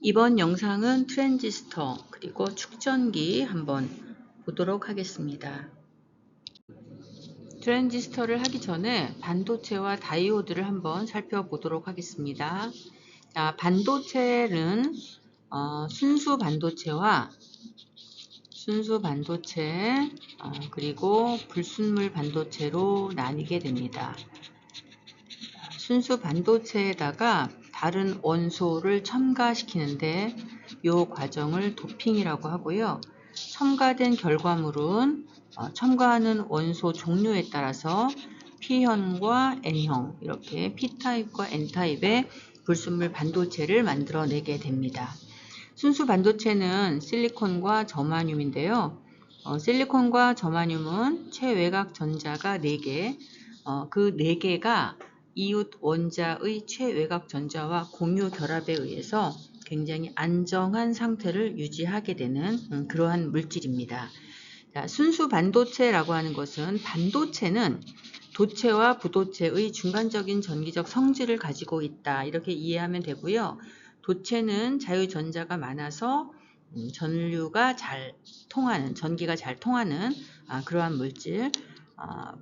이번 영상은 트랜지스터 그리고 축전기 한번 보도록 하겠습니다. 트랜지스터를 하기 전에 반도체와 다이오드를 한번 살펴보도록 하겠습니다. 자, 반도체는 순수 반도체와 그리고 불순물 반도체로 나뉘게 됩니다. 순수 반도체에다가 다른 원소를 첨가시키는데 이 과정을 도핑이라고 하고요. 첨가된 결과물은 첨가하는 원소 종류에 따라서 P형과 N형, 이렇게 P타입과 N타입의 불순물 반도체를 만들어내게 됩니다. 순수 반도체는 실리콘과 저마늄인데요. 실리콘과 저마늄은 최외곽 전자가 4개, 그 4개가 이웃 원자의 최외곽 전자와 공유 결합에 의해서 굉장히 안정한 상태를 유지하게 되는 그러한 물질입니다. 자, 순수 반도체라고 하는 것은 반도체는 도체와 부도체의 중간적인 전기적 성질을 가지고 있다, 이렇게 이해하면 되고요. 도체는 자유전자가 많아서 전류가 잘 통하는, 전기가 잘 통하는 그러한 물질,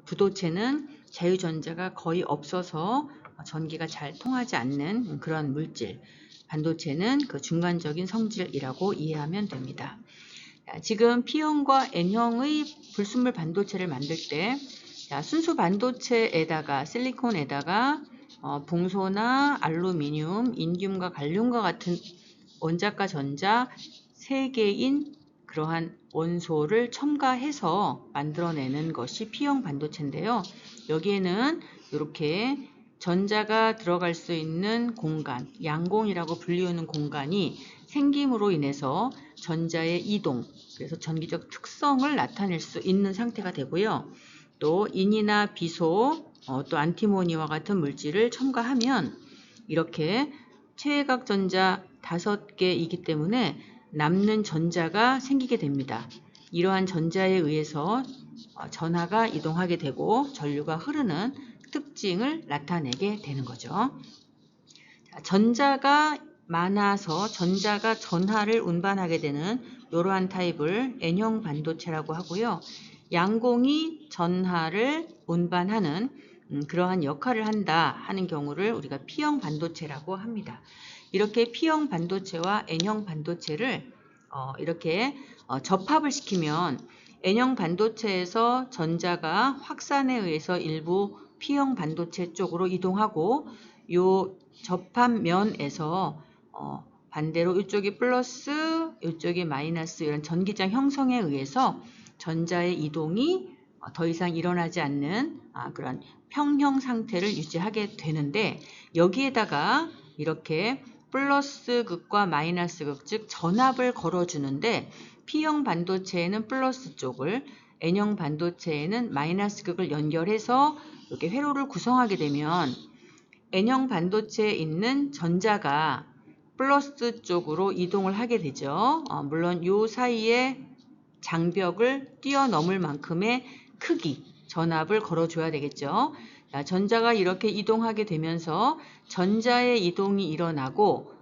부도체는 자유전자가 거의 없어서 전기가 잘 통하지 않는 그런 물질, 반도체는 그 중간적인 성질이라고 이해하면 됩니다. 지금 P형과 N형의 불순물 반도체를 만들 때 순수 반도체에다가 실리콘에다가 봉소나 알루미늄, 인듐과 갈륨과 같은 원자가 전자 3개인 그러한 원소를 첨가해서 만들어내는 것이 P형 반도체인데요. 여기에는 이렇게 전자가 들어갈 수 있는 공간, 양공이라고 불리우는 공간이 생김으로 인해서 전자의 이동, 그래서 전기적 특성을 나타낼 수 있는 상태가 되고요. 또 인이나 비소, 또 안티모니와 같은 물질을 첨가하면 이렇게 최외곽 전자 5개이기 때문에 남는 전자가 생기게 됩니다. 이러한 전자에 의해서 전하가 이동하게 되고 전류가 흐르는 특징을 나타내게 되는 거죠. 전자가 많아서 전자가 전하를 운반하게 되는 이러한 타입을 N형 반도체라고 하고요. 양공이 전하를 운반하는 그러한 역할을 한다 하는 경우를 우리가 P형 반도체라고 합니다. 이렇게 P형 반도체와 N형 반도체를 이렇게 접합을 시키면 N형 반도체에서 전자가 확산에 의해서 일부 P형 반도체 쪽으로 이동하고 요 접합면에서 반대로 이쪽이 플러스, 이쪽이 마이너스, 이런 전기장 형성에 의해서 전자의 이동이 더 이상 일어나지 않는 그런 평형 상태를 유지하게 되는데, 여기에다가 이렇게 플러스 극과 마이너스 극, 즉 전압을 걸어주는데 P형 반도체에는 플러스 쪽을, N형 반도체에는 마이너스 극을 연결해서 이렇게 회로를 구성하게 되면 N형 반도체에 있는 전자가 플러스 쪽으로 이동을 하게 되죠. 물론 이 사이에 장벽을 뛰어넘을 만큼의 크기, 전압을 걸어줘야 되겠죠. 전자가 이렇게 이동하게 되면서 전자의 이동이 일어나고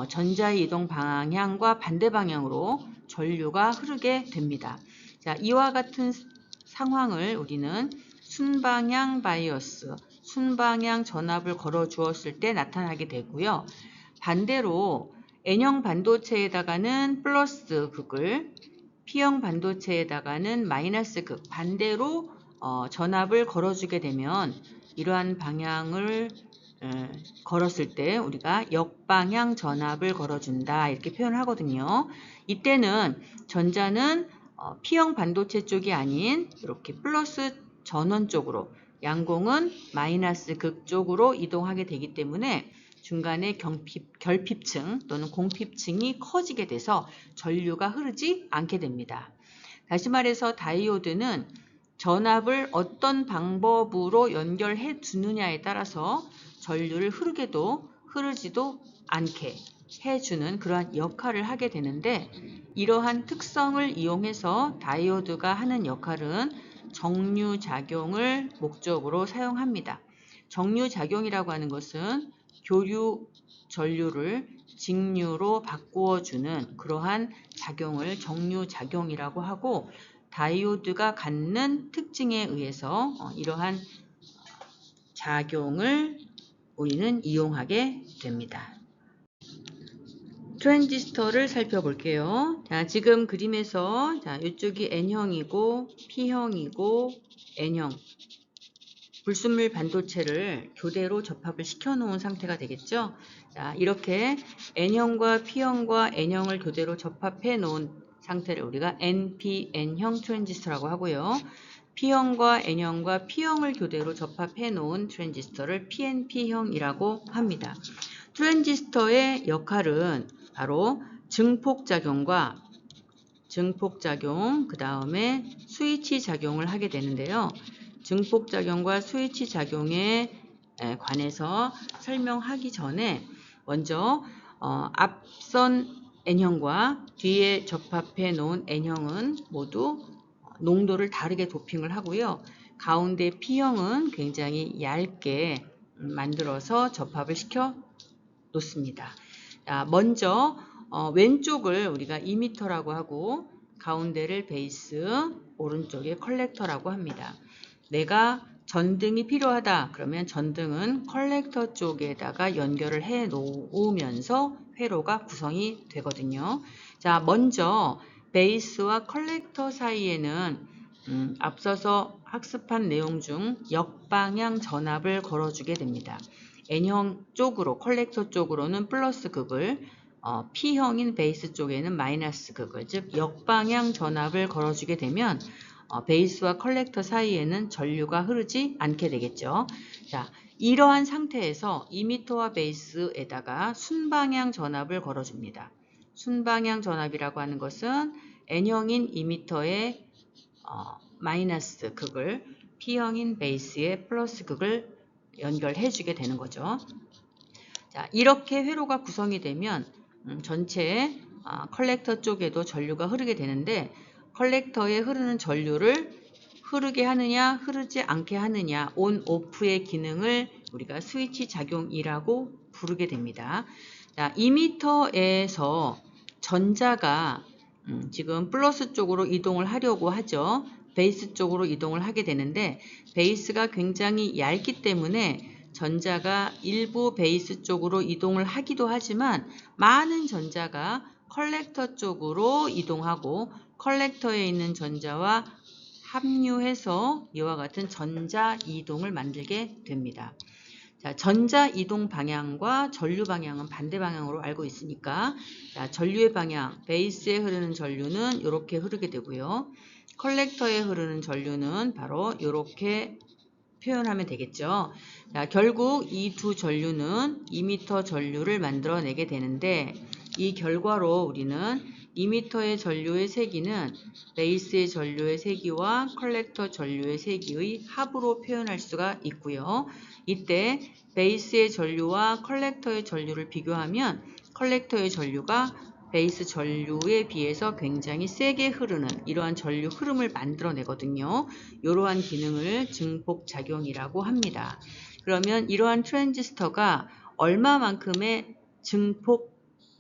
전자의 이동 방향과 반대 방향으로 전류가 흐르게 됩니다. 자, 이와 같은 상황을 우리는 순방향 바이어스, 순방향 전압을 걸어 주었을 때 나타나게 되고요. 반대로 N형 반도체에다가는 플러스 극을, P형 반도체에다가는 마이너스 극, 반대로 전압을 걸어주게 되면 이러한 방향을 걸었을 때 우리가 역방향 전압을 걸어준다, 이렇게 표현을 하거든요. 이때는 전자는 P형 반도체 쪽이 아닌 이렇게 플러스 전원 쪽으로, 양공은 마이너스 극 쪽으로 이동하게 되기 때문에 중간에 결핍층 또는 공핍층이 커지게 돼서 전류가 흐르지 않게 됩니다. 다시 말해서 다이오드는 전압을 어떤 방법으로 연결해 두느냐에 따라서 전류를 흐르게도 흐르지도 않게 해주는 그러한 역할을 하게 되는데, 이러한 특성을 이용해서 다이오드가 하는 역할은 정류작용을 목적으로 사용합니다. 정류작용이라고 하는 것은 교류 전류를 직류로 바꾸어주는 그러한 작용을 정류작용이라고 하고, 다이오드가 갖는 특징에 의해서 이러한 작용을 우리는 이용하게 됩니다. 트랜지스터를 살펴볼게요. 자, 지금 그림에서 이쪽이 N형이고 P형이고 N형 불순물 반도체를 교대로 접합을 시켜 놓은 상태가 되겠죠. 자, 이렇게 N형과 P형과 N형을 교대로 접합해 놓은 상태를 우리가 NPN형 트랜지스터라고 하고요. P형과 N형과 P형을 교대로 접합해 놓은 트랜지스터를 PNP형이라고 합니다. 트랜지스터의 역할은 바로 증폭작용과 그 다음에 스위치 작용을 하게 되는데요. 증폭작용과 스위치 작용에 관해서 설명하기 전에 먼저 앞선 N형과 뒤에 접합해 놓은 N형은 모두 농도를 다르게 도핑을 하고요. 가운데 P형은 굉장히 얇게 만들어서 접합을 시켜 놓습니다. 먼저 왼쪽을 우리가 이미터라고 하고 가운데를 베이스, 오른쪽에 컬렉터라고 합니다. 내가 전등이 필요하다 그러면 전등은 컬렉터 쪽에다가 연결을 해 놓으면서 회로가 구성이 되거든요. 자, 먼저 베이스와 컬렉터 사이에는 앞서서 학습한 내용 중 역방향 전압을 걸어주게 됩니다. N형 쪽으로, 컬렉터 쪽으로는 플러스 극을, P형인 베이스 쪽에는 마이너스 극을, 즉 역방향 전압을 걸어주게 되면 베이스와 컬렉터 사이에는 전류가 흐르지 않게 되겠죠. 자, 이러한 상태에서 이미터와 베이스에다가 순방향 전압을 걸어줍니다. 순방향 전압이라고 하는 것은 N형인 이미터의 마이너스 극을 P형인 베이스의 플러스 극을 연결해 주게 되는 거죠. 자, 이렇게 회로가 구성이 되면 전체 컬렉터 쪽에도 전류가 흐르게 되는데, 컬렉터에 흐르는 전류를 흐르게 하느냐 흐르지 않게 하느냐 온 오프의 기능을 우리가 스위치 작용이라고 부르게 됩니다. 자, 이미터에서 전자가 지금 플러스 쪽으로 이동을 하려고 하죠. 베이스 쪽으로 이동을 하게 되는데, 베이스가 굉장히 얇기 때문에 전자가 일부 베이스 쪽으로 이동을 하기도 하지만 많은 전자가 컬렉터 쪽으로 이동하고 컬렉터에 있는 전자와 합류해서 이와 같은 전자 이동을 만들게 됩니다. 자, 전자 이동 방향과 전류 방향은 반대 방향으로 알고 있으니까, 자, 전류의 방향, 베이스에 흐르는 전류는 이렇게 흐르게 되고요. 컬렉터에 흐르는 전류는 바로 이렇게 표현하면 되겠죠. 자, 결국 이 두 전류는 2m 전류를 만들어내게 되는데, 이 결과로 우리는 2m의 전류의 세기는 베이스의 전류의 세기와 컬렉터 전류의 세기의 합으로 표현할 수가 있고요. 이때 베이스의 전류와 컬렉터의 전류를 비교하면 컬렉터의 전류가 베이스 전류에 비해서 굉장히 세게 흐르는 이러한 전류 흐름을 만들어내거든요. 이러한 기능을 증폭작용이라고 합니다. 그러면 이러한 트랜지스터가 얼마만큼의 증폭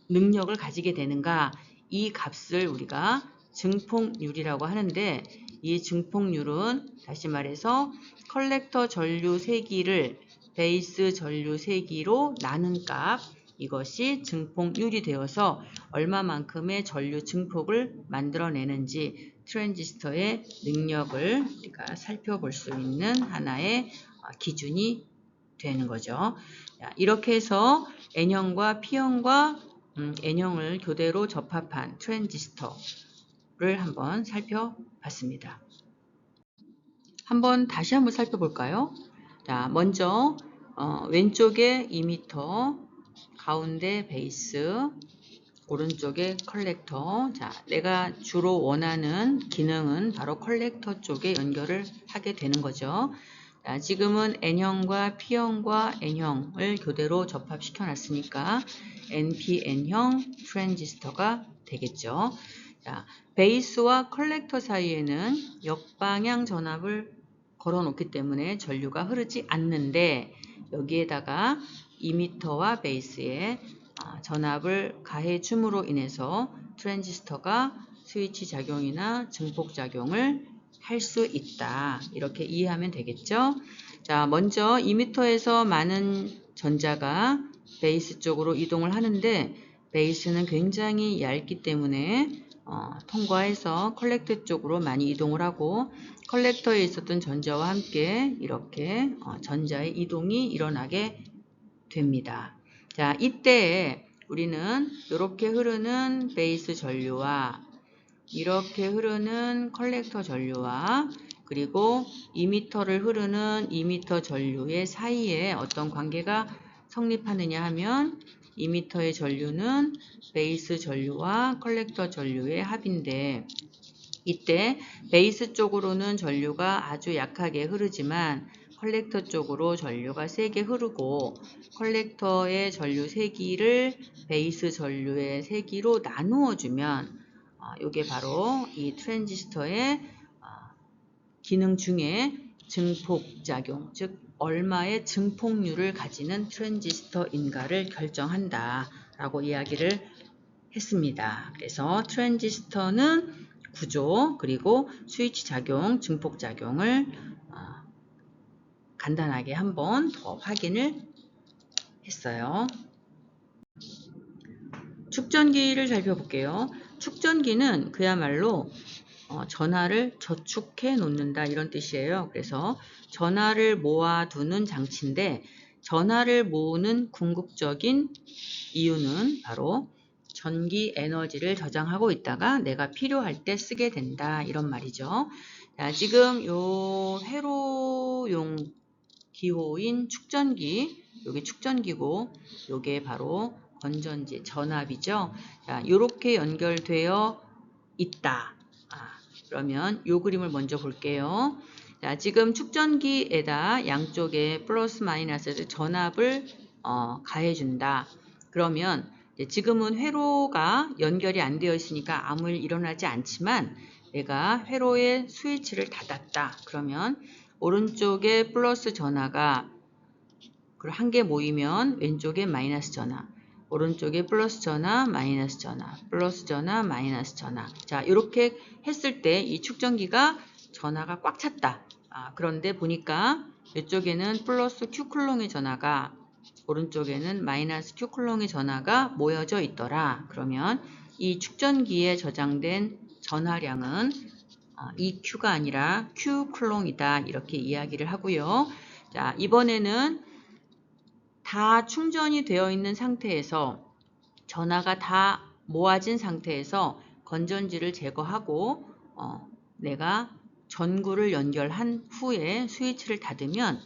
능력을 가지게 되는가, 이 값을 우리가 증폭률이라고 하는데, 이 증폭률은 다시 말해서 컬렉터 전류 세기를 베이스 전류 세기로 나눈 값, 이것이 증폭률이 되어서 얼마만큼의 전류 증폭을 만들어내는지 트랜지스터의 능력을 우리가 살펴볼 수 있는 하나의 기준이 되는 거죠. 이렇게 해서 N형과 P형과 N형을 교대로 접합한 트랜지스터를 한번 살펴봤습니다. 다시 한번 살펴볼까요? 자, 먼저 왼쪽에 이미터, 가운데 베이스, 오른쪽에 컬렉터. 자, 내가 주로 원하는 기능은 바로 컬렉터 쪽에 연결을 하게 되는 거죠. 자, 지금은 N형과 P형과 N형을 교대로 접합시켜 놨으니까 NPN형 트랜지스터가 되겠죠. 자, 베이스와 컬렉터 사이에는 역방향 전압을 걸어 놓기 때문에 전류가 흐르지 않는데, 여기에다가 이미터와 베이스에 전압을 가해 줌으로 인해서 트랜지스터가 스위치 작용이나 증폭 작용을 할 수 있다. 이렇게 이해하면 되겠죠? 자, 먼저 이미터에서 많은 전자가 베이스 쪽으로 이동을 하는데 베이스는 굉장히 얇기 때문에 통과해서 컬렉터 쪽으로 많이 이동을 하고 컬렉터에 있었던 전자와 함께 이렇게 전자의 이동이 일어나게 됩니다. 자, 이때 우리는 이렇게 흐르는 베이스 전류와 이렇게 흐르는 컬렉터 전류와 그리고 이미터를 흐르는 이미터 전류의 사이에 어떤 관계가 성립하느냐 하면 이미터의 전류는 베이스 전류와 컬렉터 전류의 합인데 이때 베이스 쪽으로는 전류가 아주 약하게 흐르지만 컬렉터 쪽으로 전류가 세게 흐르고 컬렉터의 전류 세기를 베이스 전류의 세기로 나누어 주면 이게 바로 이 트랜지스터의 기능 중에 증폭작용, 즉 얼마의 증폭률을 가지는 트랜지스터인가를 결정한다 라고 이야기를 했습니다. 그래서 트랜지스터는 구조 그리고 스위치 작용, 증폭 작용을 간단하게 한번 더 확인을 했어요. 축전기를 살펴볼게요. 축전기는 그야말로 전하를 저축해 놓는다 이런 뜻이에요. 그래서 전하를 모아두는 장치인데 전하를 모으는 궁극적인 이유는 바로 전기 에너지를 저장하고 있다가 내가 필요할 때 쓰게 된다 이런 말이죠. 자, 지금 요 회로용 기호인 축전기, 요게 축전기고 요게 바로 건전지 전압이죠. 자, 요렇게 연결되어 있다. 그러면 요 그림을 먼저 볼게요. 자, 지금 축전기에다 양쪽에 플러스 마이너스 전압을 가해준다. 그러면 지금은 회로가 연결이 안 되어 있으니까 아무 일 일어나지 않지만 내가 회로의 스위치를 닫았다. 그러면 오른쪽에 플러스 전하가 한 개 모이면 왼쪽에 마이너스 전하, 오른쪽에 플러스 전하, 마이너스 전하, 플러스 전하, 마이너스 전하. 자, 이렇게 했을 때 이 축전기가 전하가 꽉 찼다. 그런데 보니까 이쪽에는 플러스 Q쿨롱의 전하가 오른쪽에는 마이너스 Q쿨롱의 전하가 모여져 있더라. 그러면 이 축전기에 저장된 전하량은 EQ가 아니라 Q쿨롱이다. 이렇게 이야기를 하고요. 자, 이번에는 다 충전이 되어 있는 상태에서 전하가 다 모아진 상태에서 건전지를 제거하고 내가 전구를 연결한 후에 스위치를 닫으면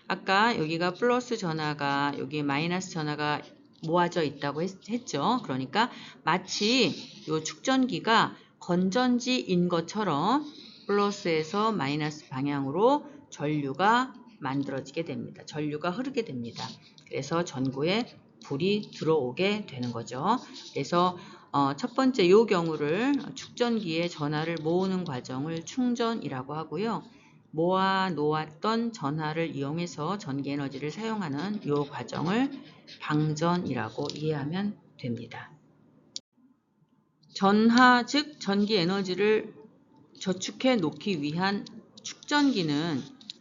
아까 여기가 플러스 전하가 여기 마이너스 전하가 모아져 있다고 했죠. 그러니까 마치 이 축전기가 건전지인 것처럼 플러스에서 마이너스 방향으로 전류가 만들어지게 됩니다. 전류가 흐르게 됩니다. 그래서 전구에 불이 들어오게 되는 거죠. 그래서 첫 번째 이 경우를 축전기에 전하를 모으는 과정을 충전이라고 하고요. 모아 놓았던 전하를 이용해서 전기 에너지를 사용하는 이 과정을 방전이라고 이해하면 됩니다. 전하, 즉 전기 에너지를 저축해 놓기 위한 축전기는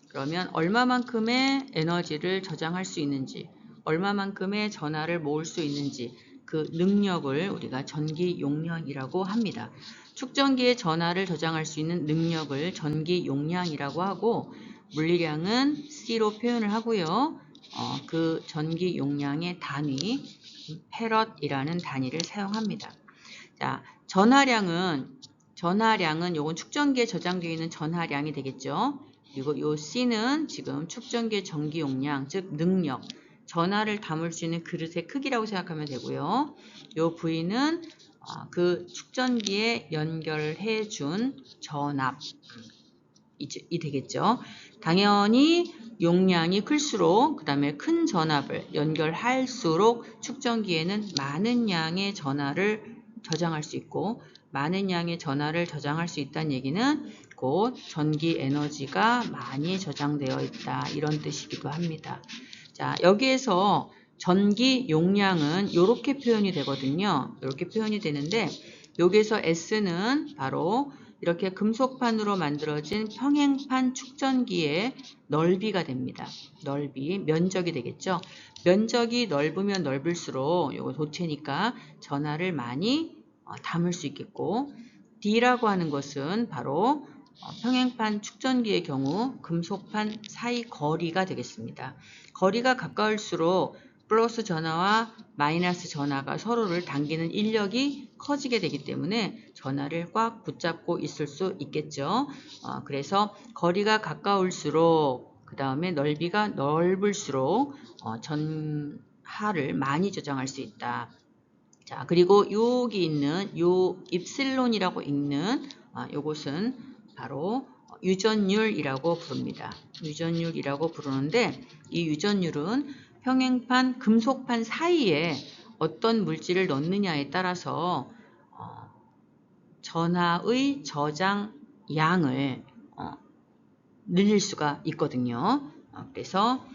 그러면 얼마만큼의 에너지를 저장할 수 있는지, 얼마만큼의 전하를 모을 수 있는지 그 능력을 우리가 전기 용량이라고 합니다. 축전기의 전하를 저장할 수 있는 능력을 전기 용량이라고 하고 물리량은 C로 표현을 하고요. 그 전기 용량의 단위 페럿이라는 단위를 사용합니다. 자, 전하량은 요건 축전기에 저장되어 있는 전하량이 되겠죠. 그리고 요 C는 지금 축전기의 전기 용량, 즉 능력, 전하를 담을 수 있는 그릇의 크기라고 생각하면 되고요. 요 V는 그 축전기에 연결해 준 전압이 되겠죠. 당연히 용량이 클수록 그 다음에 큰 전압을 연결할수록 축전기에는 많은 양의 전하를 저장할 수 있고 많은 양의 전하를 저장할 수 있다는 얘기는 곧 전기 에너지가 많이 저장되어 있다 이런 뜻이기도 합니다. 자, 여기에서 전기 용량은 이렇게 표현이 되거든요. 이렇게 표현이 되는데 여기서 S는 바로 이렇게 금속판으로 만들어진 평행판 축전기의 넓이가 됩니다. 넓이, 면적이 되겠죠. 면적이 넓으면 넓을수록 이거 도체니까 전하를 많이 담을 수 있겠고, D라고 하는 것은 바로 평행판 축전기의 경우 금속판 사이 거리가 되겠습니다. 거리가 가까울수록 플러스 전하와 마이너스 전하가 서로를 당기는 인력이 커지게 되기 때문에 전하를 꽉 붙잡고 있을 수 있겠죠. 그래서 거리가 가까울수록 그 다음에 넓이가 넓을수록 전하를 많이 저장할 수 있다. 자, 그리고 여기 있는 요 입실론이라고 읽는 요것은 바로 유전율이라고 부릅니다. 유전율이라고 부르는데 이 유전율은 평행판, 금속판 사이에 어떤 물질을 넣느냐에 따라서 전하의 저장 양을 늘릴 수가 있거든요. 그래서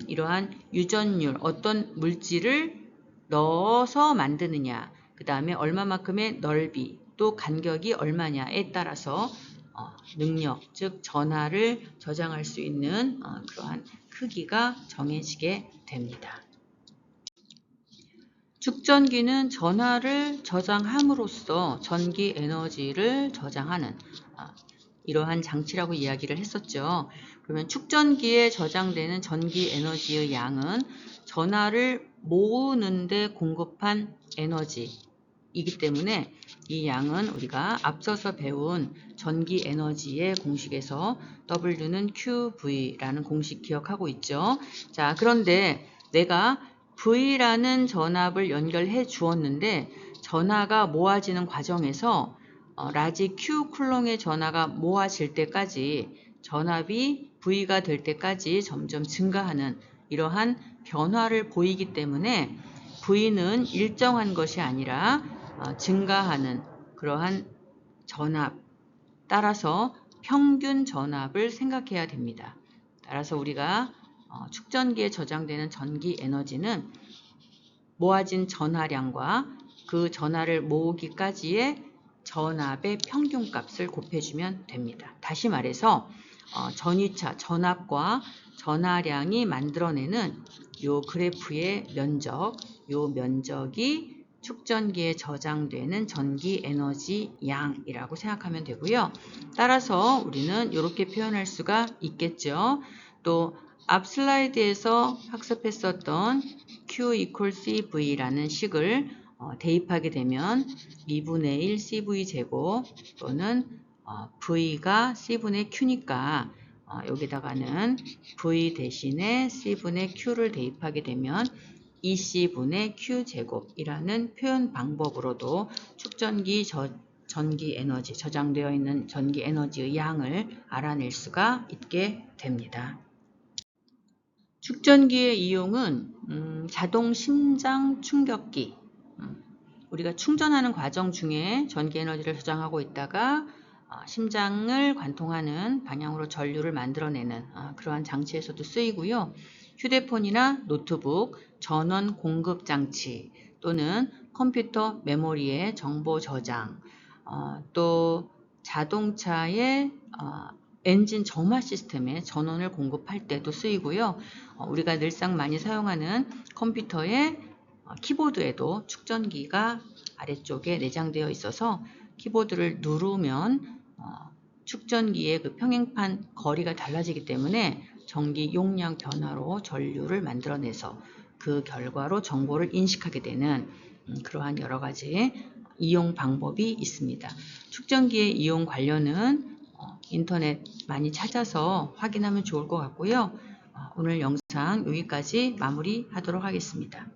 이러한 유전율, 어떤 물질을 넣어서 만드느냐, 그 다음에 얼마만큼의 넓이, 또 간격이 얼마냐에 따라서 능력, 즉 전하를 저장할 수 있는 그러한 크기가 정해지게 됩니다. 축전기는 전하를 저장함으로써 전기 에너지를 저장하는 이러한 장치라고 이야기를 했었죠. 그러면 축전기에 저장되는 전기 에너지의 양은 전하를 모으는 데 공급한 에너지이기 때문에 이 양은 우리가 앞서서 배운 전기 에너지의 공식에서 W는 QV라는 공식 기억하고 있죠. 자, 그런데 내가 V라는 전압을 연결해 주었는데 전하가 모아지는 과정에서 라지 Q 쿨롱의 전하가 모아질 때까지 전압이 V가 될 때까지 점점 증가하는 이러한 변화를 보이기 때문에 V는 일정한 것이 아니라 증가하는 그러한 전압, 따라서 평균 전압을 생각해야 됩니다. 따라서 우리가 축전기에 저장되는 전기 에너지는 모아진 전하량과 그 전하를 모으기까지의 전압의 평균값을 곱해주면 됩니다. 다시 말해서 전위차, 전압과 전하량이 만들어내는 요 그래프의 면적, 요 면적이 축전기에 저장되는 전기 에너지 양이라고 생각하면 되고요. 따라서 우리는 이렇게 표현할 수가 있겠죠. 또 앞 슬라이드에서 학습했었던 Q equals CV라는 식을 대입하게 되면 2분의 1 CV 제곱 또는 V가 C분의 Q니까 여기다가는 V 대신에 C분의 Q를 대입하게 되면 EC분의 Q제곱이라는 표현 방법으로도 축전기 전기 에너지, 저장되어 있는 전기 에너지의 양을 알아낼 수가 있게 됩니다. 축전기의 이용은 자동 심장 충격기, 우리가 충전하는 과정 중에 전기 에너지를 저장하고 있다가 심장을 관통하는 방향으로 전류를 만들어내는 그러한 장치에서도 쓰이고요. 휴대폰이나 노트북, 전원 공급 장치 또는 컴퓨터 메모리의 정보 저장, 또 자동차의 엔진 점화 시스템에 전원을 공급할 때도 쓰이고요. 우리가 늘상 많이 사용하는 컴퓨터의 키보드에도 축전기가 아래쪽에 내장되어 있어서 키보드를 누르면 축전기의 그 평행판 거리가 달라지기 때문에 전기 용량 변화로 전류를 만들어내서 그 결과로 정보를 인식하게 되는 그러한 여러 가지 이용 방법이 있습니다. 축전기의 이용 관련은 인터넷 많이 찾아서 확인하면 좋을 것 같고요. 오늘 영상 여기까지 마무리하도록 하겠습니다.